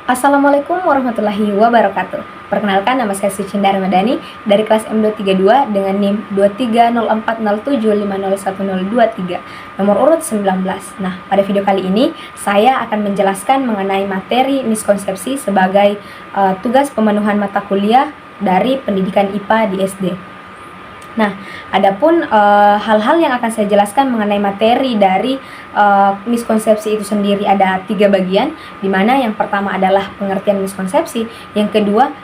Assalamualaikum warahmatullahi wabarakatuh. Perkenalkan, nama saya Sucinda Ramadhani dari kelas M232 dengan NIM 230407501023, nomor urut 19. Nah, pada video kali ini saya akan menjelaskan mengenai materi miskonsepsi sebagai tugas pemenuhan mata kuliah dari pendidikan IPA di SD. Nah, adapun hal-hal yang akan saya jelaskan mengenai materi dari miskonsepsi itu sendiri ada 3 bagian, di mana yang pertama adalah pengertian miskonsepsi, yang kedua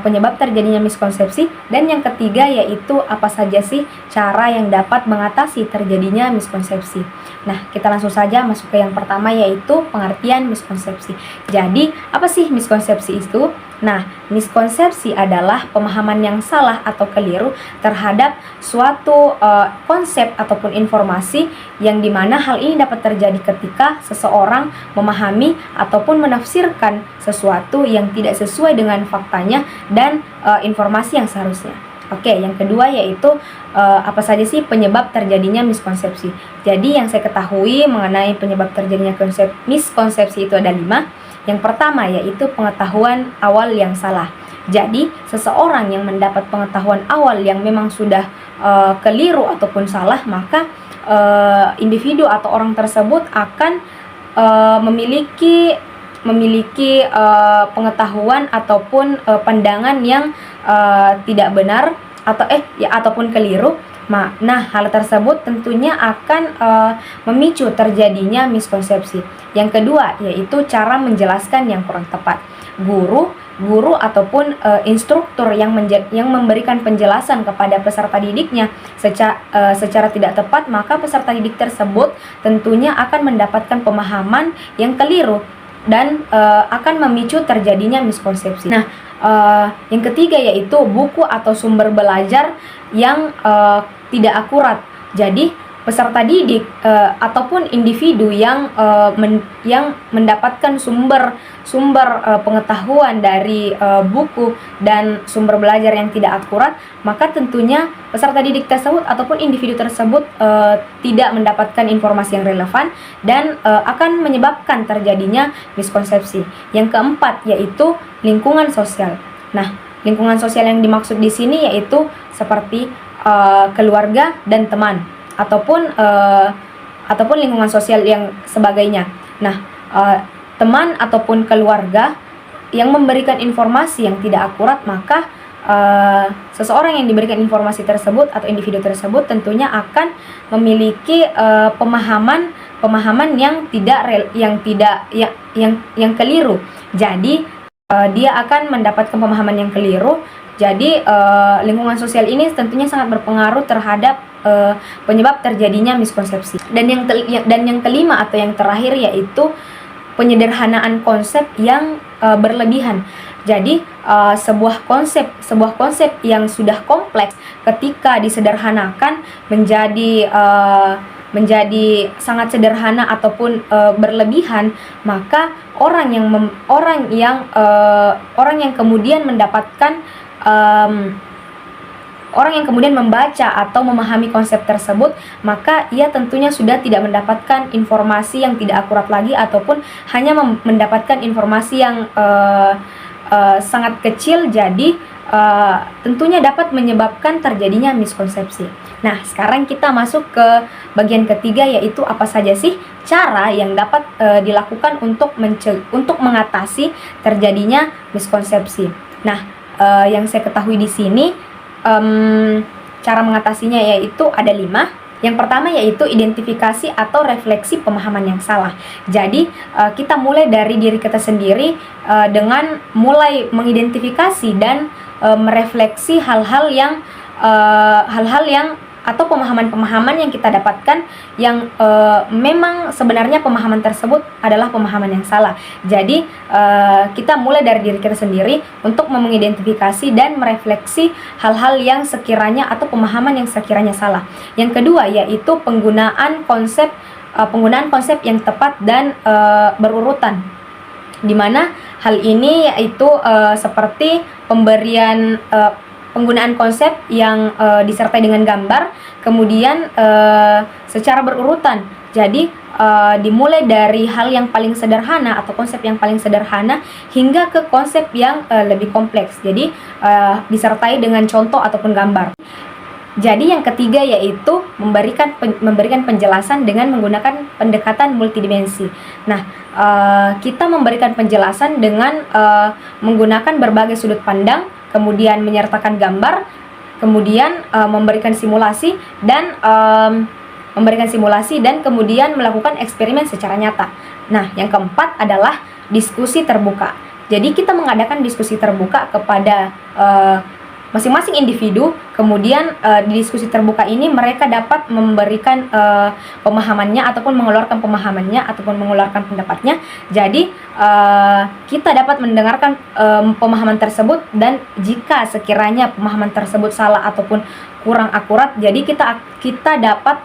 penyebab terjadinya miskonsepsi, dan yang ketiga yaitu apa saja sih cara yang dapat mengatasi terjadinya miskonsepsi. Nah, kita langsung saja masuk ke yang pertama, yaitu pengertian miskonsepsi. Jadi, apa sih miskonsepsi itu? Nah, miskonsepsi adalah pemahaman yang salah atau keliru terhadap suatu konsep ataupun informasi, yang dimana hal ini dapat terjadi ketika seseorang memahami ataupun menafsirkan sesuatu yang tidak sesuai dengan faktanya dan informasi yang seharusnya. Oke, yang kedua yaitu apa saja sih penyebab terjadinya miskonsepsi. Jadi yang saya ketahui mengenai penyebab terjadinya miskonsepsi itu ada 5. Yang pertama yaitu pengetahuan awal yang salah. Jadi seseorang yang mendapat pengetahuan awal yang memang sudah keliru ataupun salah, maka individu atau orang tersebut akan memiliki pengetahuan ataupun pandangan yang tidak benar ataupun keliru. Nah, hal tersebut tentunya akan memicu terjadinya miskonsepsi. Yang kedua yaitu cara menjelaskan yang kurang tepat. Guru ataupun instruktur yang memberikan penjelasan kepada peserta didiknya secara tidak tepat, maka peserta didik tersebut tentunya akan mendapatkan pemahaman yang keliru dan akan memicu terjadinya miskonsepsi. Nah, yang ketiga yaitu buku atau sumber belajar yang tidak akurat. Jadi peserta didik ataupun individu yang mendapatkan sumber pengetahuan dari buku dan sumber belajar yang tidak akurat, maka tentunya peserta didik tersebut ataupun individu tersebut tidak mendapatkan informasi yang relevan dan akan menyebabkan terjadinya miskonsepsi. Yang keempat yaitu lingkungan sosial. Nah, lingkungan sosial yang dimaksud di sini yaitu seperti keluarga dan teman ataupun lingkungan sosial yang sebagainya. Nah, teman ataupun keluarga yang memberikan informasi yang tidak akurat, maka seseorang yang diberikan informasi tersebut atau individu tersebut tentunya akan memiliki pemahaman yang keliru. Jadi dia akan mendapatkan pemahaman yang keliru. Jadi lingkungan sosial ini tentunya sangat berpengaruh terhadap penyebab terjadinya miskonsepsi. Dan yang kelima atau yang terakhir yaitu penyederhanaan konsep yang berlebihan. Jadi sebuah konsep yang sudah kompleks ketika disederhanakan menjadi sangat sederhana ataupun berlebihan, maka orang yang kemudian membaca atau memahami konsep tersebut, maka ia tentunya sudah tidak mendapatkan informasi yang tidak akurat lagi ataupun hanya mendapatkan informasi yang sangat kecil. Jadi tentunya dapat menyebabkan terjadinya miskonsepsi. Nah, sekarang kita masuk ke bagian ketiga, yaitu apa saja sih cara yang dapat dilakukan untuk mengatasi terjadinya miskonsepsi. Nah, yang saya ketahui di sini cara mengatasinya yaitu ada 5. Yang pertama yaitu identifikasi atau refleksi pemahaman yang salah. Jadi kita mulai dari diri kita sendiri dengan mulai mengidentifikasi dan merefleksi hal-hal yang atau pemahaman-pemahaman yang kita dapatkan yang memang sebenarnya pemahaman tersebut adalah pemahaman yang salah. Jadi kita mulai dari diri kita sendiri untuk mengidentifikasi dan merefleksi hal-hal yang sekiranya atau pemahaman yang sekiranya salah. Yang kedua yaitu penggunaan konsep yang tepat dan berurutan, di mana hal ini yaitu seperti pemberian penggunaan konsep yang disertai dengan gambar, kemudian secara berurutan. Jadi dimulai dari hal yang paling sederhana atau konsep yang paling sederhana hingga ke konsep yang lebih kompleks. Jadi disertai dengan contoh ataupun gambar. Jadi yang ketiga yaitu memberikan penjelasan dengan menggunakan pendekatan multidimensi. Nah, kita memberikan penjelasan dengan menggunakan berbagai sudut pandang, kemudian menyertakan gambar, kemudian memberikan simulasi dan kemudian melakukan eksperimen secara nyata. Nah, yang keempat adalah diskusi terbuka. Jadi kita mengadakan diskusi terbuka kepada masing-masing individu, kemudian di diskusi terbuka ini mereka dapat memberikan pemahamannya ataupun mengeluarkan pemahamannya ataupun mengeluarkan pendapatnya. Jadi kita dapat mendengarkan pemahaman tersebut, dan jika sekiranya pemahaman tersebut salah ataupun kurang akurat, jadi kita dapat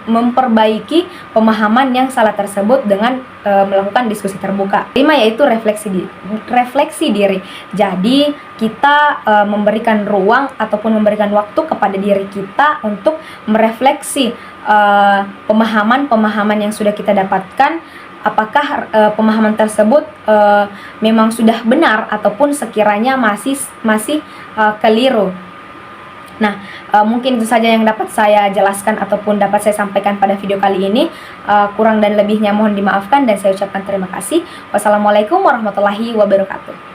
memperbaiki pemahaman yang salah tersebut dengan melakukan diskusi terbuka. 5 yaitu refleksi diri. Jadi kita memberikan ruang ataupun memberikan waktu kepada diri kita untuk merefleksi pemahaman yang sudah kita dapatkan. Apakah pemahaman tersebut memang sudah benar ataupun sekiranya masih keliru. Nah, mungkin itu saja yang dapat saya jelaskan ataupun dapat saya sampaikan pada video kali ini. Kurang dan lebihnya mohon dimaafkan dan saya ucapkan terima kasih. Wassalamualaikum warahmatullahi wabarakatuh.